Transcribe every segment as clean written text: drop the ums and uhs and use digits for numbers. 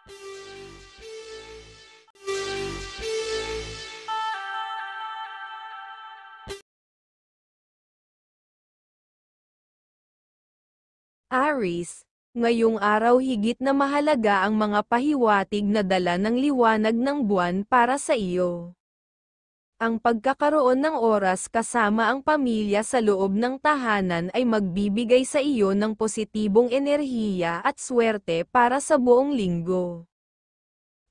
Aries, ngayong araw higit na mahalaga ang mga pahiwatig na dala ng liwanag ng buwan para sa iyo. Ang pagkakaroon ng oras kasama ang pamilya sa loob ng tahanan ay magbibigay sa iyo ng positibong enerhiya at swerte para sa buong linggo.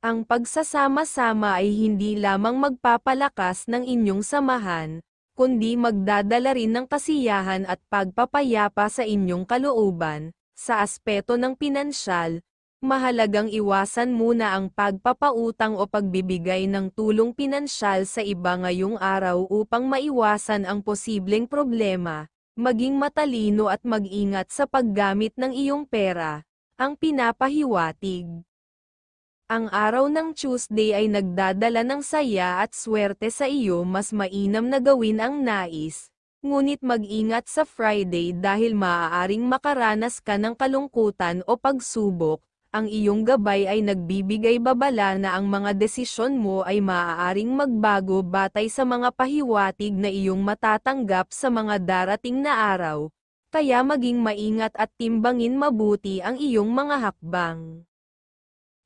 Ang pagsasama-sama ay hindi lamang magpapalakas ng inyong samahan, kundi magdadala rin ng kasiyahan at pagpapayapa sa inyong kalooban. Sa aspeto ng pinansyal, mahalagang iwasan muna ang pagpapautang o pagbibigay ng tulong pinansyal sa iba ngayong araw upang maiwasan ang posibleng problema. Maging matalino at mag-ingat sa paggamit ng iyong pera. Ang pinapahiwatig. Ang araw ng Tuesday ay nagdadala ng saya at swerte sa iyo, mas mainam na gawin ang nais. Ngunit mag-ingat sa Friday dahil maaaring makaranas ka ng kalungkutan o pagsubok. Ang iyong gabay ay nagbibigay babala na ang mga desisyon mo ay maaaring magbago batay sa mga pahiwatig na iyong matatanggap sa mga darating na araw. Kaya maging maingat at timbangin mabuti ang iyong mga hakbang.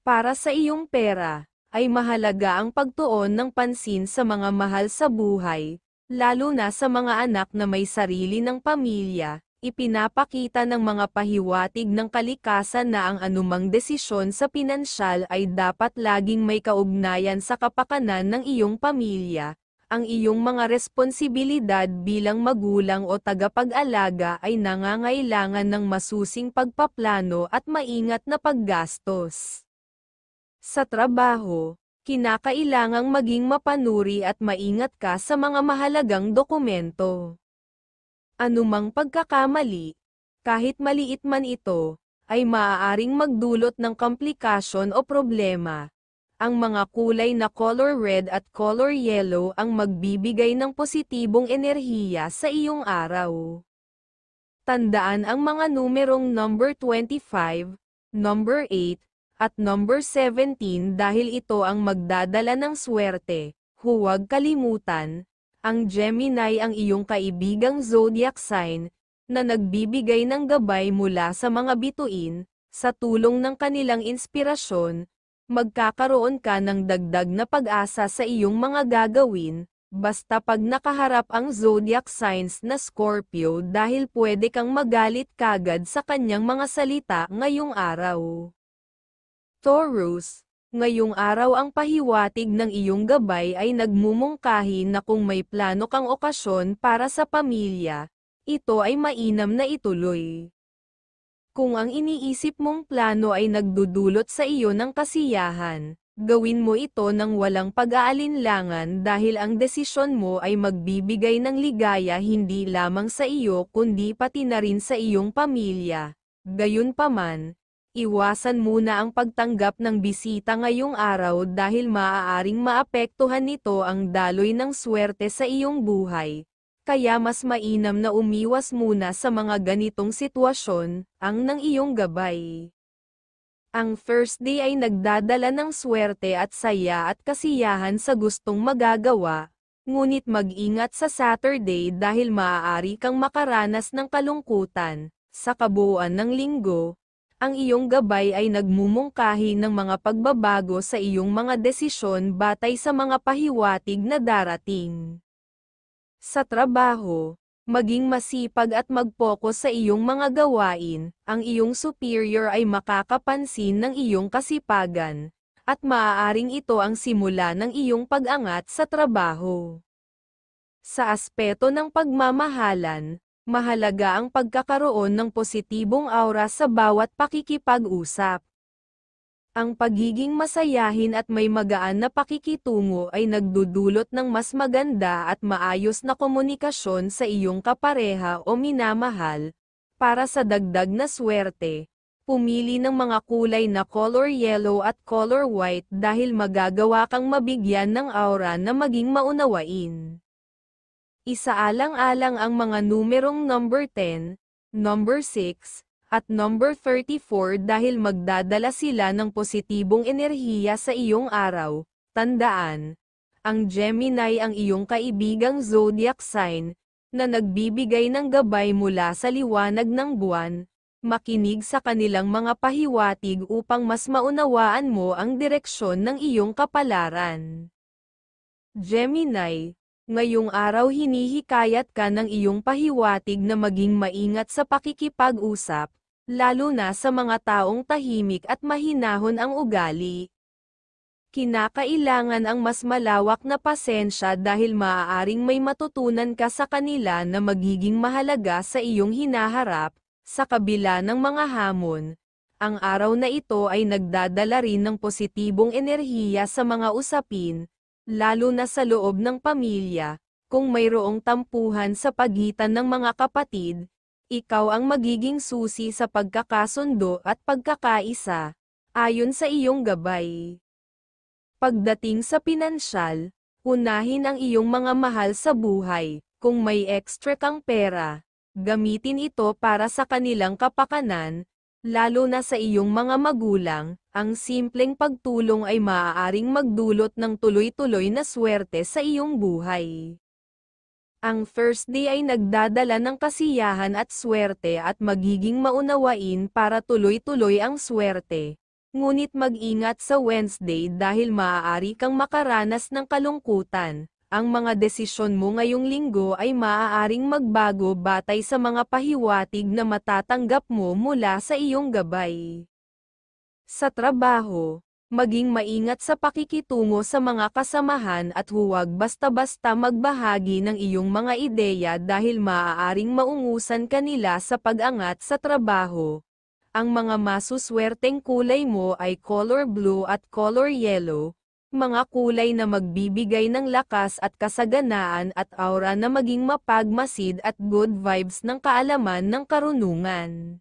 Para sa iyong pera, ay mahalaga ang pagtuon ng pansin sa mga mahal sa buhay, lalo na sa mga anak na may sarili ng pamilya. Ipinapakita ng mga pahiwatig ng kalikasan na ang anumang desisyon sa pinansyal ay dapat laging may kaugnayan sa kapakanan ng iyong pamilya. Ang iyong mga responsibilidad bilang magulang o tagapag-alaga ay nangangailangan ng masusing pagpaplano at maingat na paggastos. Sa trabaho, kinakailangang maging mapanuri at maingat ka sa mga mahalagang dokumento. Anumang pagkakamali, kahit maliit man ito, ay maaaring magdulot ng komplikasyon o problema. Ang mga kulay na color red at color yellow ang magbibigay ng positibong enerhiya sa iyong araw. Tandaan ang mga numerong number 25, number 8, at number 17 dahil ito ang magdadala ng swerte. Huwag kalimutan, ang Gemini ang iyong kaibigang zodiac sign, na nagbibigay ng gabay mula sa mga bituin. Sa tulong ng kanilang inspirasyon, magkakaroon ka ng dagdag na pag-asa sa iyong mga gagawin, basta pag nakaharap ang zodiac signs na Scorpio dahil pwede kang magalit kagad sa kanyang mga salita ngayong araw. Taurus, ngayong araw ang pahiwatig ng iyong gabay ay nagmumungkahi na kung may plano kang okasyon para sa pamilya, ito ay mainam na ituloy. Kung ang iniisip mong plano ay nagdudulot sa iyo ng kasiyahan, gawin mo ito ng walang pag-aalinlangan dahil ang desisyon mo ay magbibigay ng ligaya hindi lamang sa iyo kundi pati na rin sa iyong pamilya. Gayunpaman, iwasan muna ang pagtanggap ng bisita ngayong araw dahil maaaring maapektuhan nito ang daloy ng swerte sa iyong buhay. Kaya mas mainam na umiwas muna sa mga ganitong sitwasyon, ang ng iyong gabay. Ang Thursday ay nagdadala ng swerte at saya at kasiyahan sa gustong magagawa, ngunit mag-ingat sa Saturday dahil maaari kang makaranas ng kalungkutan. Sa kabuuan ng linggo, ang iyong gabay ay nagmumungkahi ng mga pagbabago sa iyong mga desisyon batay sa mga pahiwatig na darating. Sa trabaho, maging masipag at mag-focus sa iyong mga gawain, ang iyong superior ay makakapansin ng iyong kasipagan, at maaaring ito ang simula ng iyong pag-angat sa trabaho. Sa aspeto ng pagmamahalan, mahalaga ang pagkakaroon ng positibong aura sa bawat pakikipag-usap. Ang pagiging masayahin at may magaan na pakikitungo ay nagdudulot ng mas maganda at maayos na komunikasyon sa iyong kapareha o minamahal. Para sa dagdag na swerte, pumili ng mga kulay na color yellow at color white dahil magagawa kang mabigyan ng aura na maging maunawain. Isaalang-alang ang mga numerong number 10, number 6, At number 34 dahil magdadala sila ng positibong enerhiya sa iyong araw. Tandaan, ang Gemini ang iyong kaibigang zodiac sign, na nagbibigay ng gabay mula sa liwanag ng buwan. Makinig sa kanilang mga pahiwatig upang mas maunawaan mo ang direksyon ng iyong kapalaran. Gemini, ngayong araw hinihikayat ka ng iyong pahiwatig na maging maingat sa pakikipag-usap, lalo na sa mga taong tahimik at mahinahon ang ugali. Kinakailangan ang mas malawak na pasensya dahil maaaring may matutunan ka sa kanila na magiging mahalaga sa iyong hinaharap, sa kabila ng mga hamon. Ang araw na ito ay nagdadala rin ng positibong enerhiya sa mga usapin, lalo na sa loob ng pamilya. Kung mayroong tampuhan sa pagitan ng mga kapatid, ikaw ang magiging susi sa pagkakasundo at pagkakaisa, ayon sa iyong gabay. Pagdating sa pinansyal, unahin ang iyong mga mahal sa buhay. Kung may extra kang pera, gamitin ito para sa kanilang kapakanan, lalo na sa iyong mga magulang. Ang simpleng pagtulong ay maaaring magdulot ng tuloy-tuloy na swerte sa iyong buhay. Ang Thursday ay nagdadala ng kasiyahan at swerte at magiging maunawain para tuloy-tuloy ang swerte. Ngunit mag-ingat sa Wednesday dahil maaari kang makaranas ng kalungkutan. Ang mga desisyon mo ngayong linggo ay maaaring magbago batay sa mga pahiwatig na matatanggap mo mula sa iyong gabay. Sa trabaho, maging maingat sa pakikitungo sa mga kasamahan at huwag basta-basta magbahagi ng iyong mga ideya dahil maaaring maungusan ka nila sa pag-angat sa trabaho. Ang mga masuswerteng kulay mo ay color blue at color yellow, mga kulay na magbibigay ng lakas at kasaganaan at aura na maging mapagmasid at good vibes ng kaalaman ng karunungan.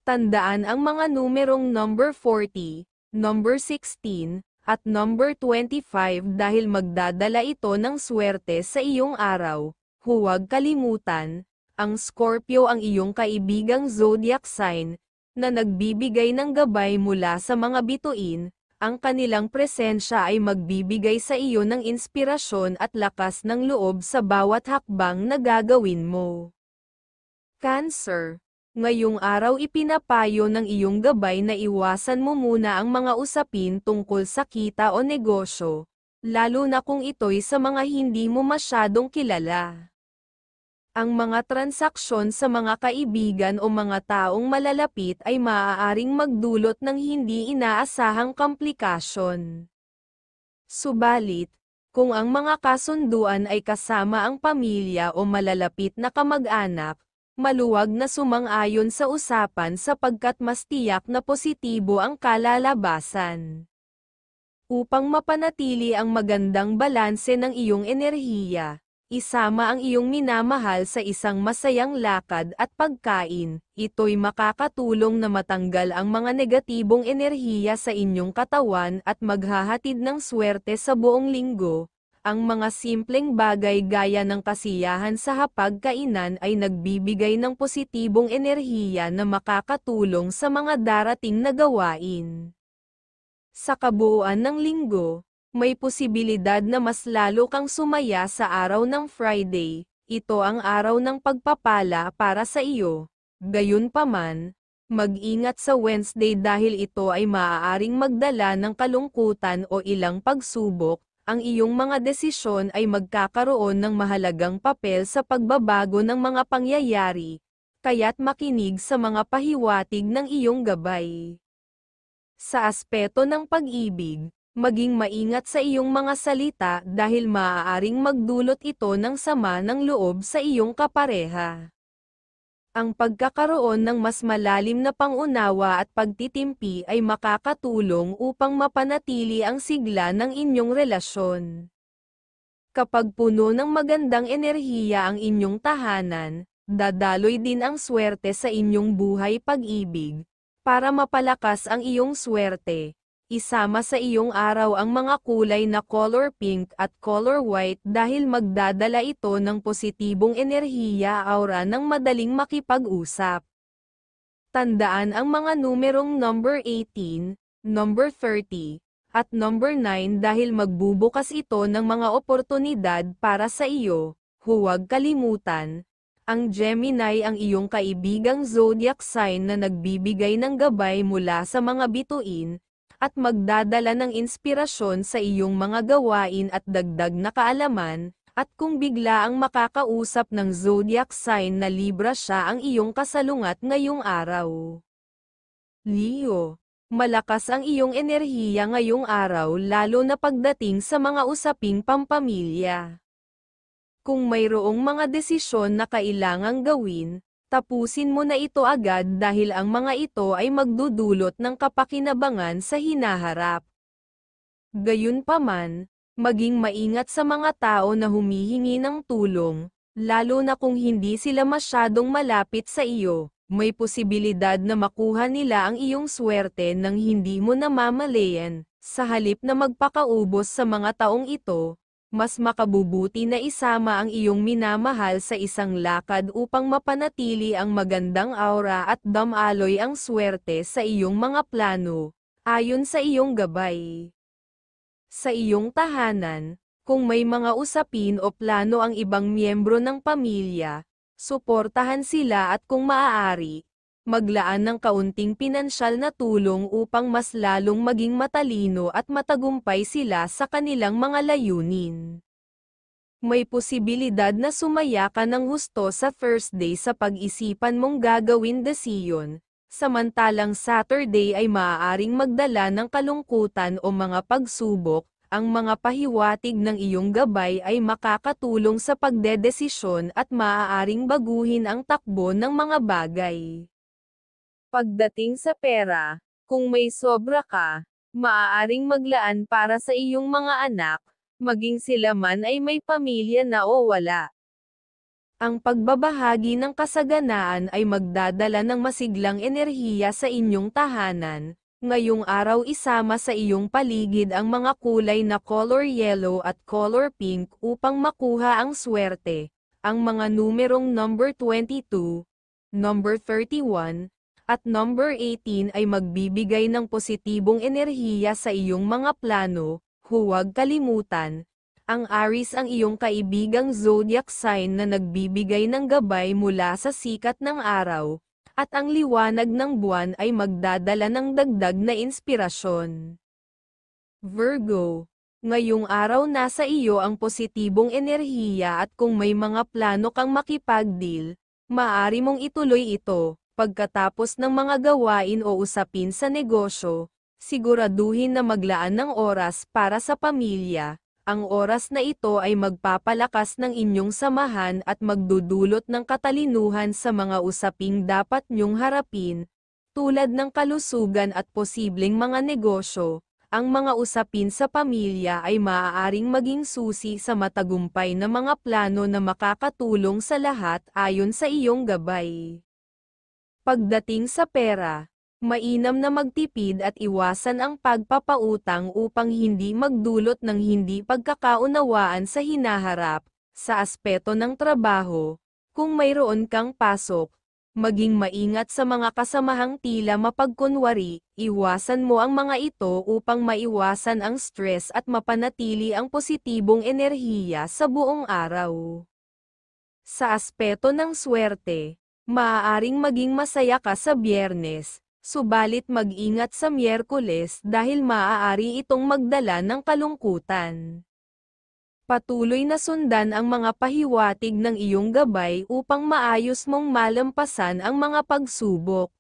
Tandaan ang mga numerong number 40, number 16, at number 25 dahil magdadala ito ng swerte sa iyong araw. Huwag kalimutan, ang Scorpio ang iyong kaibigang zodiac sign, na nagbibigay ng gabay mula sa mga bituin. Ang kanilang presensya ay magbibigay sa iyo ng inspirasyon at lakas ng loob sa bawat hakbang na gagawin mo. Cancer, ngayong araw ipinapayo ng iyong gabay na iwasan mo muna ang mga usapin tungkol sa kita o negosyo, lalo na kung ito'y sa mga hindi mo masyadong kilala. Ang mga transaksyon sa mga kaibigan o mga taong malalapit ay maaaring magdulot ng hindi inaasahang komplikasyon. Subalit, kung ang mga kasunduan ay kasama ang pamilya o malalapit na kamag-anak, maluwag na sumang-ayon sa usapan sapagkat mas tiyak na positibo ang kalalabasan. Upang mapanatili ang magandang balanse ng iyong enerhiya, isama ang iyong minamahal sa isang masayang lakad at pagkain. Ito'y makakatulong na matanggal ang mga negatibong enerhiya sa inyong katawan at maghahatid ng swerte sa buong linggo. Ang mga simpleng bagay gaya ng kasiyahan sa hapagkainan ay nagbibigay ng positibong enerhiya na makakatulong sa mga darating na gawain. Sa kabuuan ng linggo, may posibilidad na mas lalo kang sumaya sa araw ng Friday. Ito ang araw ng pagpapala para sa iyo. Gayunpaman, mag-ingat sa Wednesday dahil ito ay maaaring magdala ng kalungkutan o ilang pagsubok. Ang iyong mga desisyon ay magkakaroon ng mahalagang papel sa pagbabago ng mga pangyayari, kaya't makinig sa mga pahiwatig ng iyong gabay. Sa aspeto ng pag-ibig, maging maingat sa iyong mga salita dahil maaaring magdulot ito ng sama ng loob sa iyong kapareha. Ang pagkakaroon ng mas malalim na pangunawa at pagtitimpi ay makakatulong upang mapanatili ang sigla ng inyong relasyon. Kapag puno ng magandang enerhiya ang inyong tahanan, dadaloy din ang swerte sa inyong buhay pag-ibig. Para mapalakas ang iyong swerte, isama sa iyong araw ang mga kulay na color pink at color white dahil magdadala ito ng positibong enerhiya aura ng madaling makipag-usap. Tandaan ang mga numerong number 18, number 30, at number 9 dahil magbubukas ito ng mga oportunidad para sa iyo. Huwag kalimutan, ang Gemini ang iyong kaibigang zodiac sign na nagbibigay ng gabay mula sa mga bituin, at magdadala ng inspirasyon sa iyong mga gawain at dagdag na kaalaman. At kung bigla ang makakausap ng zodiac sign na Libra siya ang iyong kasalungat ngayong araw. Leo, malakas ang iyong enerhiya ngayong araw lalo na pagdating sa mga usaping pampamilya. Kung mayroong mga desisyon na kailangang gawin, tapusin mo na ito agad dahil ang mga ito ay magdudulot ng kapakinabangan sa hinaharap. Gayunpaman, maging maingat sa mga tao na humihingi ng tulong, lalo na kung hindi sila masyadong malapit sa iyo. May posibilidad na makuha nila ang iyong swerte nang hindi mo namamalayan. Sa halip na magpakaubos sa mga taong ito, mas makabubuti na isama ang iyong minamahal sa isang lakad upang mapanatili ang magandang aura at damaloy ang swerte sa iyong mga plano, ayon sa iyong gabay. Sa iyong tahanan, kung may mga usapin o plano ang ibang miyembro ng pamilya, suportahan sila at kung maaari, maglaan ng kaunting pinansyal na tulong upang mas lalong maging matalino at matagumpay sila sa kanilang mga layunin. May posibilidad na sumaya ka ng husto sa Thursday sa pag-isipan mong gagawin desiyon, samantalang Saturday ay maaaring magdala ng kalungkutan o mga pagsubok. Ang mga pahiwatig ng iyong gabay ay makakatulong sa pagdedesisyon at maaaring baguhin ang takbo ng mga bagay. Pagdating sa pera, kung may sobra ka, maaaring maglaan para sa iyong mga anak, maging sila man ay may pamilya na o wala. Ang pagbabahagi ng kasaganaan ay magdadala ng masiglang enerhiya sa inyong tahanan. Ngayong araw isama sa iyong paligid ang mga kulay na color yellow at color pink upang makuha ang swerte. Ang mga numerong number 22, number 31, at number 18 ay magbibigay ng positibong enerhiya sa iyong mga plano. Huwag kalimutan, ang Aries ang iyong kaibigang zodiac sign na nagbibigay ng gabay mula sa sikat ng araw, at ang liwanag ng buwan ay magdadala ng dagdag na inspirasyon. Virgo, ngayong araw nasa iyo ang positibong enerhiya at kung may mga plano kang makipag-deal, maaari mong ituloy ito. Pagkatapos ng mga gawain o usapin sa negosyo, siguraduhin na maglaan ng oras para sa pamilya. Ang oras na ito ay magpapalakas ng inyong samahan at magdudulot ng katalinuhan sa mga usaping dapat niyong harapin, tulad ng kalusugan at posibleng mga negosyo. Ang mga usapin sa pamilya ay maaaring maging susi sa matagumpay na mga plano na makakatulong sa lahat ayon sa iyong gabay. Pagdating sa pera, mainam na magtipid at iwasan ang pagpapautang upang hindi magdulot ng hindi pagkakaunawaan sa hinaharap. Sa aspeto ng trabaho, kung mayroon kang pasok, maging maingat sa mga kasamahang tila mapagkunwari, iwasan mo ang mga ito upang maiwasan ang stress at mapanatili ang positibong enerhiya sa buong araw. Sa aspeto ng swerte, maaaring maging masaya ka sa Biyernes, subalit mag-ingat sa Miyerkules dahil maaari itong magdala ng kalungkutan. Patuloy na sundan ang mga pahiwatig ng iyong gabay upang maayos mong malampasan ang mga pagsubok.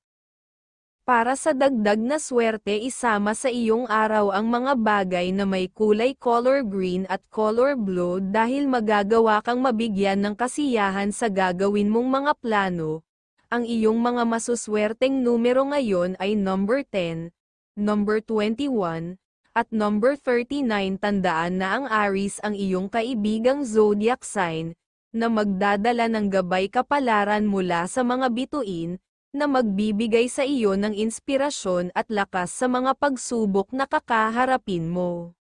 Para sa dagdag na swerte isama sa iyong araw ang mga bagay na may kulay color green at color blue dahil magagawa kang mabigyan ng kasiyahan sa gagawin mong mga plano. Ang iyong mga masuswerteng numero ngayon ay number 10, number 21, at number 39. Tandaan na ang Aries ang iyong kaibigang zodiac sign, na magdadala ng gabay kapalaran mula sa mga bituin, na magbibigay sa iyo ng inspirasyon at lakas sa mga pagsubok na kakaharapin mo.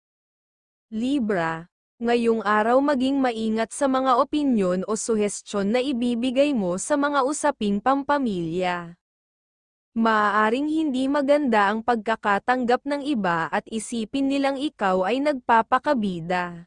Libra, ngayong araw maging maingat sa mga opinyon o suhestyon na ibibigay mo sa mga usaping pampamilya. Maaaring hindi maganda ang pagkakatanggap ng iba at isipin nilang ikaw ay nagpapakabida.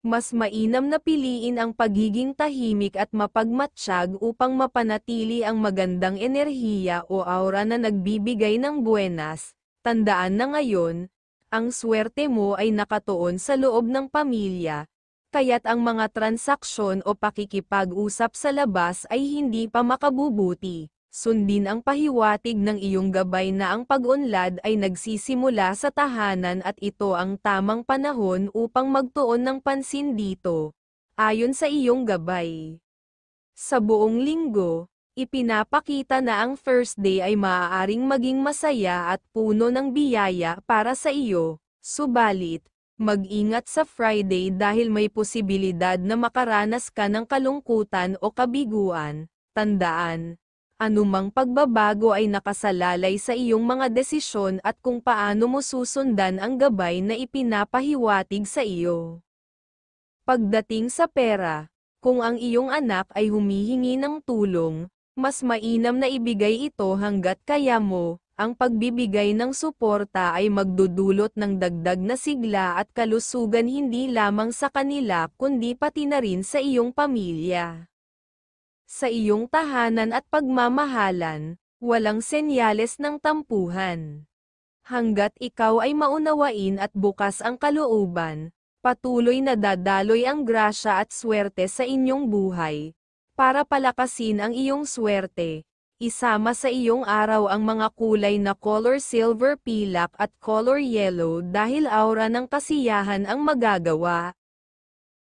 Mas mainam na piliin ang pagiging tahimik at mapagmatsyag upang mapanatili ang magandang enerhiya o aura na nagbibigay ng buenas. Tandaan na ngayon, ang swerte mo ay nakatuon sa loob ng pamilya, kaya't ang mga transaksyon o pakikipag-usap sa labas ay hindi pa makabubuti. Sundin ang pahiwatig ng iyong gabay na ang pag-unlad ay nagsisimula sa tahanan at ito ang tamang panahon upang magtuon ng pansin dito, ayon sa iyong gabay. Sa buong linggo, ipinapakita na ang Thursday ay maaaring maging masaya at puno ng biyaya para sa iyo, subalit, mag-ingat sa Friday dahil may posibilidad na makaranas ka ng kalungkutan o kabiguan. Tandaan, anumang pagbabago ay nakasalalay sa iyong mga desisyon at kung paano mo susundan ang gabay na ipinapahiwatig sa iyo. Pagdating sa pera, kung ang iyong anak ay humihingi ng tulong, mas mainam na ibigay ito hanggat kaya mo. Ang pagbibigay ng suporta ay magdudulot ng dagdag na sigla at kalusugan hindi lamang sa kanila kundi pati na rin sa iyong pamilya. Sa iyong tahanan at pagmamahalan, walang senyales ng tampuhan. Hanggat ikaw ay maunawain at bukas ang kalooban, patuloy na dadaloy ang grasya at swerte sa inyong buhay. Para palakasin ang iyong swerte, isama sa iyong araw ang mga kulay na color silver pilak at color yellow dahil aura ng kasiyahan ang magagawa.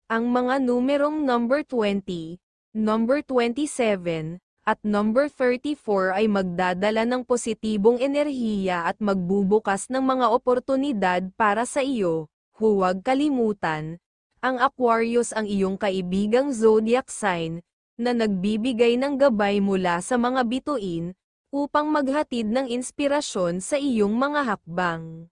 Ang mga numerong number 20, number 27, at number 34 ay magdadala ng positibong enerhiya at magbubukas ng mga oportunidad para sa iyo. Huwag kalimutan, ang Aquarius ang iyong kaibigang zodiac sign, na nagbibigay ng gabay mula sa mga bituin, upang maghatid ng inspirasyon sa iyong mga hakbang.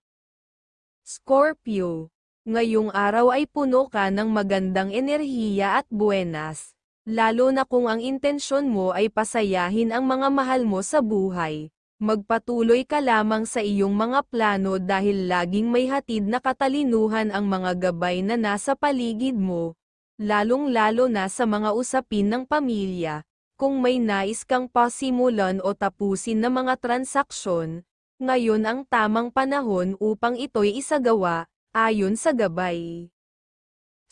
Scorpio, ngayong araw ay puno ka ng magandang enerhiya at buenas. Lalo na kung ang intensyon mo ay pasayahin ang mga mahal mo sa buhay, magpatuloy ka lamang sa iyong mga plano dahil laging may hatid na katalinuhan ang mga gabay na nasa paligid mo, lalong-lalo na sa mga usapin ng pamilya. Kung may nais kang pasimulan o tapusin na mga transaksyon, ngayon ang tamang panahon upang ito'y isagawa, ayon sa gabay.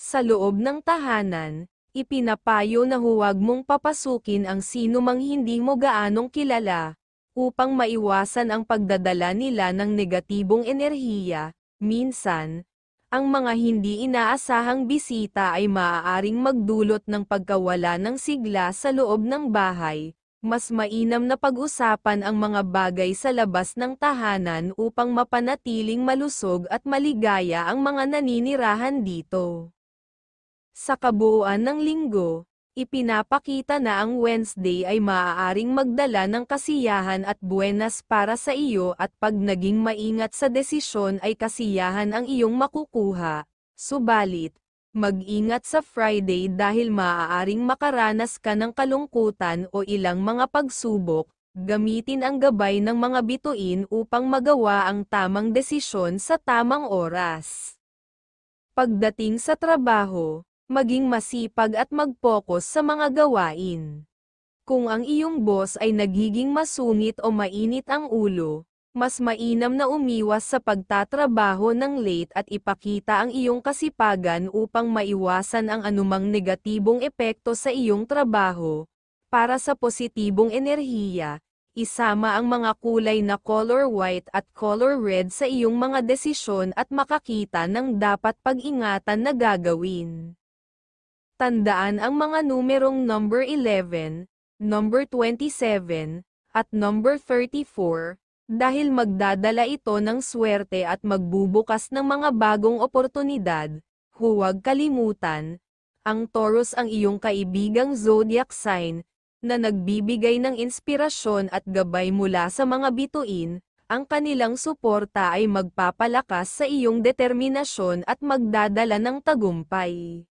Sa loob ng tahanan, ipinapayo na huwag mong papasukin ang sino mang hindi mo gaanong kilala, upang maiwasan ang pagdadala nila ng negatibong enerhiya. Minsan, ang mga hindi inaasahang bisita ay maaaring magdulot ng pagkawala ng sigla sa loob ng bahay. Mas mainam na pag-usapan ang mga bagay sa labas ng tahanan upang mapanatiling malusog at maligaya ang mga naninirahan dito. Sa kabuuan ng linggo, ipinapakita na ang Wednesday ay maaaring magdala ng kasiyahan at buenas para sa iyo at pag naging maingat sa desisyon ay kasiyahan ang iyong makukuha. Subalit, mag-ingat sa Friday dahil maaaring makaranas ka ng kalungkutan o ilang mga pagsubok. Gamitin ang gabay ng mga bituin upang magawa ang tamang desisyon sa tamang oras. Pagdating sa trabaho, maging masipag at mag-focus sa mga gawain. Kung ang iyong boss ay nagiging masungit o mainit ang ulo, mas mainam na umiwas sa pagtatrabaho ng late at ipakita ang iyong kasipagan upang maiwasan ang anumang negatibong epekto sa iyong trabaho. Para sa positibong enerhiya, isama ang mga kulay na color white at color red sa iyong mga desisyon at makakita ng dapat pag-ingatan na gagawin. Tandaan ang mga numerong number 11, number 27, at number 34, dahil magdadala ito ng swerte at magbubukas ng mga bagong oportunidad. Huwag kalimutan, ang Taurus ang iyong kaibigang zodiac sign, na nagbibigay ng inspirasyon at gabay mula sa mga bituin. Ang kanilang suporta ay magpapalakas sa iyong determinasyon at magdadala ng tagumpay.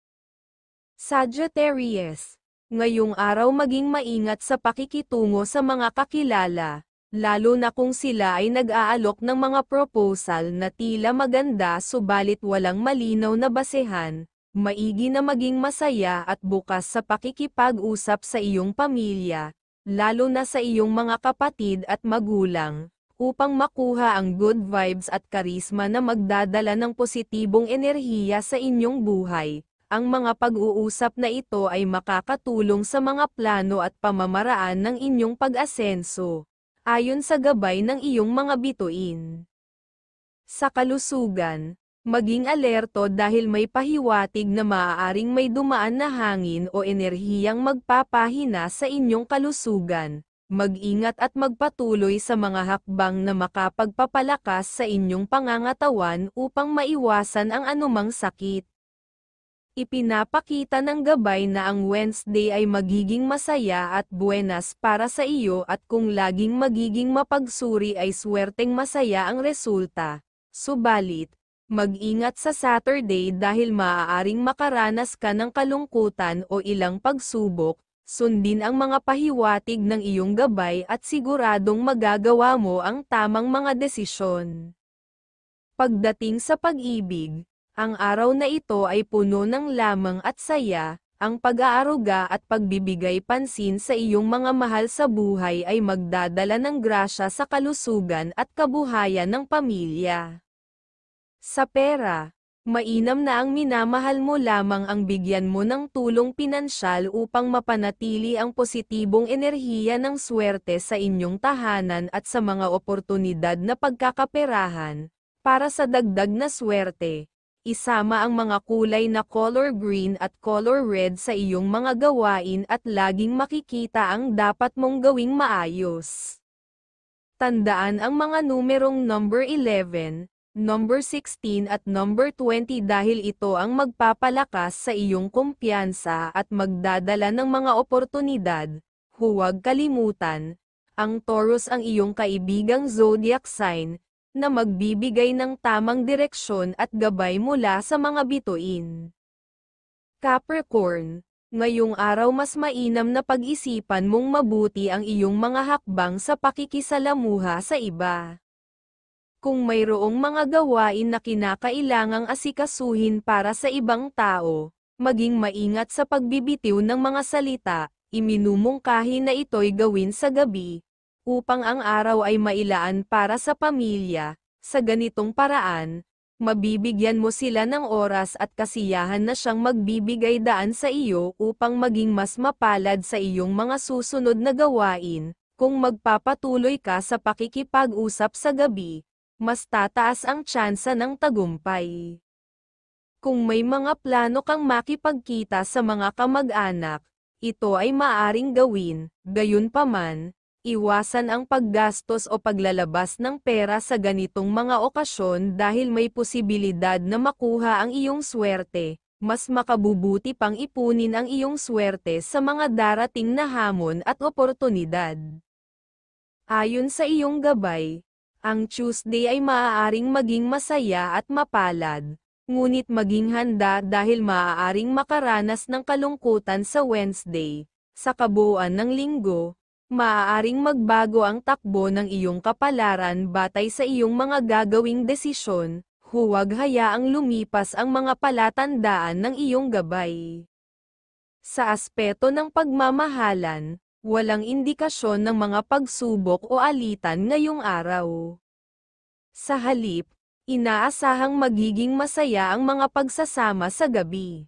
Sagittarius, ngayong araw maging maingat sa pakikitungo sa mga kakilala, lalo na kung sila ay nag-aalok ng mga proposal na tila maganda subalit walang malinaw na basehan. Maigi na maging masaya at bukas sa pakikipag-usap sa iyong pamilya, lalo na sa iyong mga kapatid at magulang, upang makuha ang good vibes at karisma na magdadala ng positibong enerhiya sa inyong buhay. Ang mga pag-uusap na ito ay makakatulong sa mga plano at pamamaraan ng inyong pag-asenso, ayon sa gabay ng iyong mga bituin. Sa kalusugan, maging alerto dahil may pahiwatig na maaaring may dumaan na hangin o enerhiyang magpapahina sa inyong kalusugan. Mag-ingat at magpatuloy sa mga hakbang na makapagpapalakas sa inyong pangangatawan upang maiwasan ang anumang sakit. Ipinapakita ng gabay na ang Wednesday ay magiging masaya at buenas para sa iyo at kung laging magiging mapagsuri ay swerteng masaya ang resulta. Subalit, mag-ingat sa Saturday dahil maaaring makaranas ka ng kalungkutan o ilang pagsubok. Sundin ang mga pahiwatig ng iyong gabay at siguradong magagawa mo ang tamang mga desisyon. Pagdating sa pag-ibig, ang araw na ito ay puno ng lamang at saya, ang pag-aaruga at pagbibigay pansin sa iyong mga mahal sa buhay ay magdadala ng grasya sa kalusugan at kabuhayan ng pamilya. Sa pera, mainam na ang minamahal mo lamang ang bigyan mo ng tulong pinansyal upang mapanatili ang positibong enerhiya ng swerte sa inyong tahanan at sa mga oportunidad na pagkakaperahan. Para sa dagdag na swerte, isama ang mga kulay na color green at color red sa iyong mga gawain at laging makikita ang dapat mong gawing maayos. Tandaan ang mga numerong number 11, number 16 at number 20 dahil ito ang magpapalakas sa iyong kumpiyansa at magdadala ng mga oportunidad. Huwag kalimutan, ang Taurus ang iyong kaibigang zodiac sign, na magbibigay ng tamang direksyon at gabay mula sa mga bituin. Capricorn, ngayong araw mas mainam na pag-isipan mong mabuti ang iyong mga hakbang sa pakikisalamuha sa iba. Kung mayroong mga gawain na kinakailangang asikasuhin para sa ibang tao, maging maingat sa pagbibitiw ng mga salita, iminumungkahi na ito'y gawin sa gabi, upang ang araw ay mailaan para sa pamilya. Sa ganitong paraan, mabibigyan mo sila ng oras at kasiyahan na siyang magbibigay daan sa iyo upang maging mas mapalad sa iyong mga susunod na gawain. Kung magpapatuloy ka sa pakikipag-usap sa gabi, mas tataas ang tsansa ng tagumpay. Kung may mga plano kang makipagkita sa mga kamag-anak, ito ay maaring gawin. Gayunpaman, iwasan ang paggastos o paglalabas ng pera sa ganitong mga okasyon dahil may posibilidad na makuha ang iyong swerte. Mas makabubuti pang ipunin ang iyong swerte sa mga darating na hamon at oportunidad. Ayon sa iyong gabay, ang Tuesday ay maaaring maging masaya at mapalad, ngunit maging handa dahil maaaring makaranas ng kalungkutan sa Wednesday. Sa kabuuan ng linggo, maaaring magbago ang takbo ng iyong kapalaran batay sa iyong mga gagawing desisyon. Huwag hayaang lumipas ang mga palatandaan ng iyong gabay. Sa aspeto ng pagmamahalan, walang indikasyon ng mga pagsubok o alitan ngayong araw. Sa halip, inaasahang magiging masaya ang mga pagsasama sa gabi.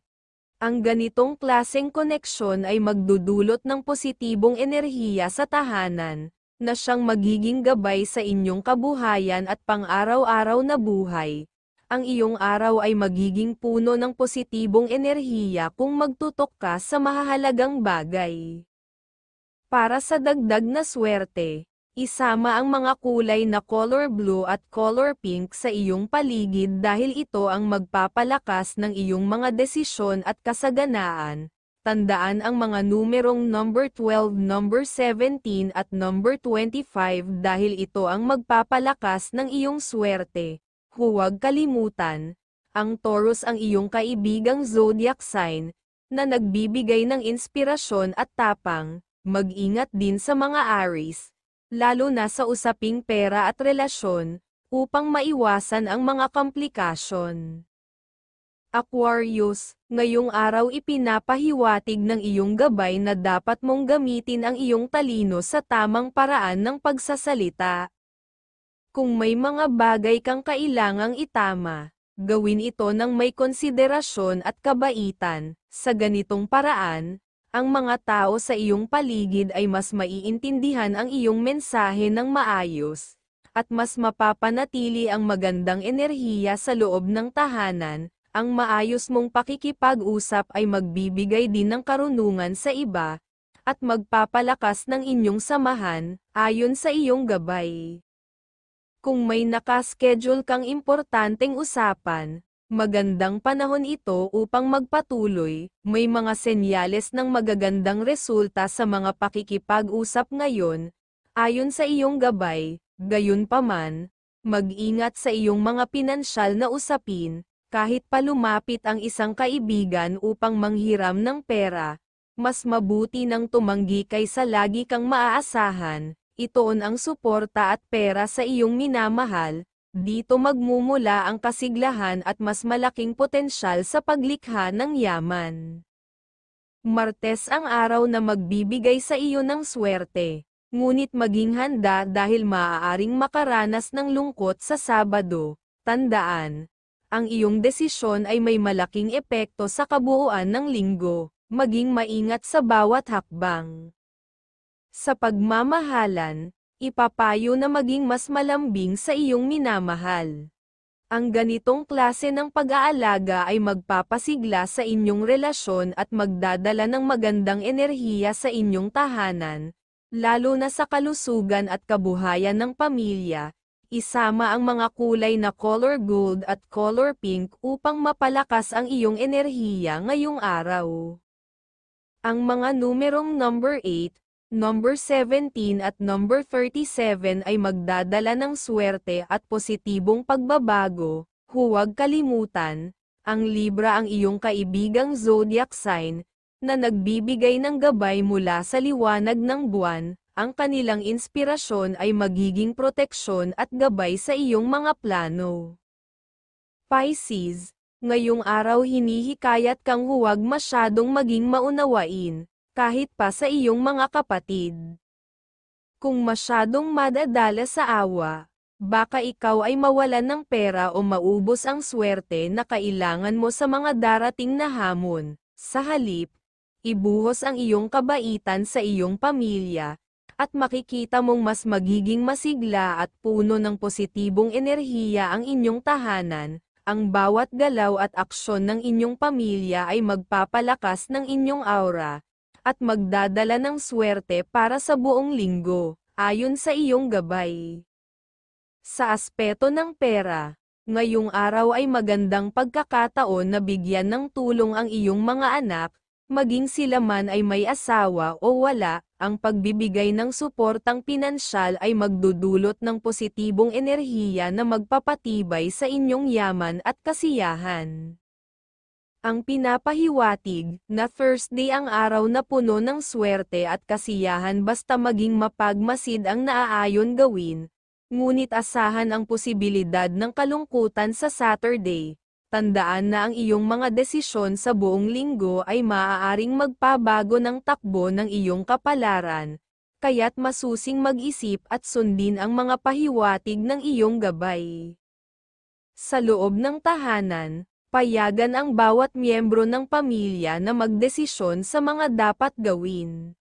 Ang ganitong klaseng koneksyon ay magdudulot ng positibong enerhiya sa tahanan, na siyang magiging gabay sa inyong kabuhayan at pang-araw-araw na buhay. Ang iyong araw ay magiging puno ng positibong enerhiya kung magtutok ka sa mahahalagang bagay. Para sa dagdag na swerte, isama ang mga kulay na color blue at color pink sa iyong paligid dahil ito ang magpapalakas ng iyong mga desisyon at kasaganaan. Tandaan ang mga numerong number 12, number 17 at number 25 dahil ito ang magpapalakas ng iyong swerte. Huwag kalimutan, ang Taurus ang iyong kaibigang zodiac sign, na nagbibigay ng inspirasyon at tapang. Mag-ingat din sa mga Aries, lalo na sa usaping pera at relasyon, upang maiwasan ang mga komplikasyon. Aquarius, ngayong araw ipinapahiwatig ng iyong gabay na dapat mong gamitin ang iyong talino sa tamang paraan ng pagsasalita. Kung may mga bagay kang kailangang itama, gawin ito ng may konsiderasyon at kabaitan. Sa ganitong paraan, ang mga tao sa iyong paligid ay mas maiintindihan ang iyong mensahe ng maayos, at mas mapapanatili ang magandang enerhiya sa loob ng tahanan. Ang maayos mong pakikipag-usap ay magbibigay din ng karunungan sa iba, at magpapalakas ng inyong samahan, ayon sa iyong gabay. Kung may nakaschedule kang importanteng usapan, magandang panahon ito upang magpatuloy. May mga senyales ng magagandang resulta sa mga pakikipag-usap ngayon, ayon sa iyong gabay. Gayunpaman, mag-ingat sa iyong mga pinansyal na usapin. Kahit pa lumapit ang isang kaibigan upang manghiram ng pera, mas mabuti nang tumanggi kaysa lagi kang maaasahan. Itoon ang suporta at pera sa iyong minamahal. Dito magmumula ang kasiglahan at mas malaking potensyal sa paglikha ng yaman. Martes ang araw na magbibigay sa iyo ng swerte. Ngunit maging handa dahil maaaring makaranas ng lungkot sa Sabado. Tandaan, ang iyong desisyon ay may malaking epekto sa kabuuan ng linggo. Maging maingat sa bawat hakbang. Sa pagmamahalan, ipapayo na maging mas malambing sa iyong minamahal. Ang ganitong klase ng pag-aalaga ay magpapasigla sa inyong relasyon at magdadala ng magandang enerhiya sa inyong tahanan, lalo na sa kalusugan at kabuhayan ng pamilya. Isama ang mga kulay na color gold at color pink upang mapalakas ang iyong enerhiya ngayong araw. Ang mga numerong number 8, number 17 at number 37 ay magdadala ng swerte at positibong pagbabago. Huwag kalimutan, ang Libra ang iyong kaibigang zodiac sign, na nagbibigay ng gabay mula sa liwanag ng buwan. Ang kanilang inspirasyon ay magiging proteksyon at gabay sa iyong mga plano. Pisces, ngayong araw hinihikayat kang huwag masyadong maging maunawain, kahit pa sa iyong mga kapatid. Kung masyadong madadala sa awa, baka ikaw ay mawalan ng pera o maubos ang swerte na kailangan mo sa mga darating na hamon. Sa halip, ibuhos ang iyong kabaitan sa iyong pamilya, at makikita mong mas magiging masigla at puno ng positibong enerhiya ang inyong tahanan. Ang bawat galaw at aksyon ng inyong pamilya ay magpapalakas ng inyong aura, at magdadala ng swerte para sa buong linggo, ayon sa iyong gabay. Sa aspeto ng pera, ngayong araw ay magandang pagkakataon na bigyan ng tulong ang iyong mga anak, maging sila man ay may asawa o wala. Ang pagbibigay ng suportang pinansyal ay magdudulot ng positibong enerhiya na magpapatibay sa inyong yaman at kasiyahan. Ang pinapahiwatig na Thursday ang araw na puno ng swerte at kasiyahan basta maging mapagmasid ang naaayon gawin, ngunit asahan ang posibilidad ng kalungkutan sa Saturday. Tandaan na ang iyong mga desisyon sa buong linggo ay maaaring magpabago ng takbo ng iyong kapalaran, kaya't masusing mag-isip at sundin ang mga pahiwatig ng iyong gabay. Sa loob ng tahanan, payagan ang bawat miyembro ng pamilya na magdesisyon sa mga dapat gawin.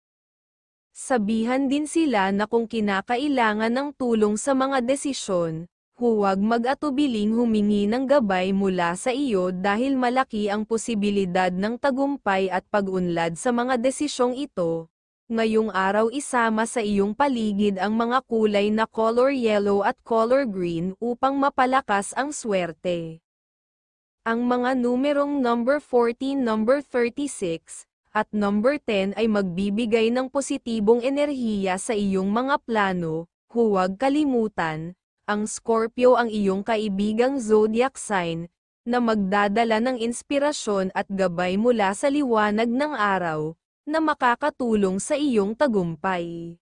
Sabihan din sila na kung kinakailangan ng tulong sa mga desisyon, huwag mag-atubiling humingi ng gabay mula sa iyo dahil malaki ang posibilidad ng tagumpay at pag-unlad sa mga desisyong ito. Ngayong araw isama sa iyong paligid ang mga kulay na color yellow at color green upang mapalakas ang swerte. Ang mga numerong number 14, number 36, at number 10 ay magbibigay ng positibong enerhiya sa iyong mga plano. Huwag kalimutan, ang Scorpio ang iyong kaibigang zodiac sign, na magdadala ng inspirasyon at gabay mula sa liwanag ng araw, na makakatulong sa iyong tagumpay.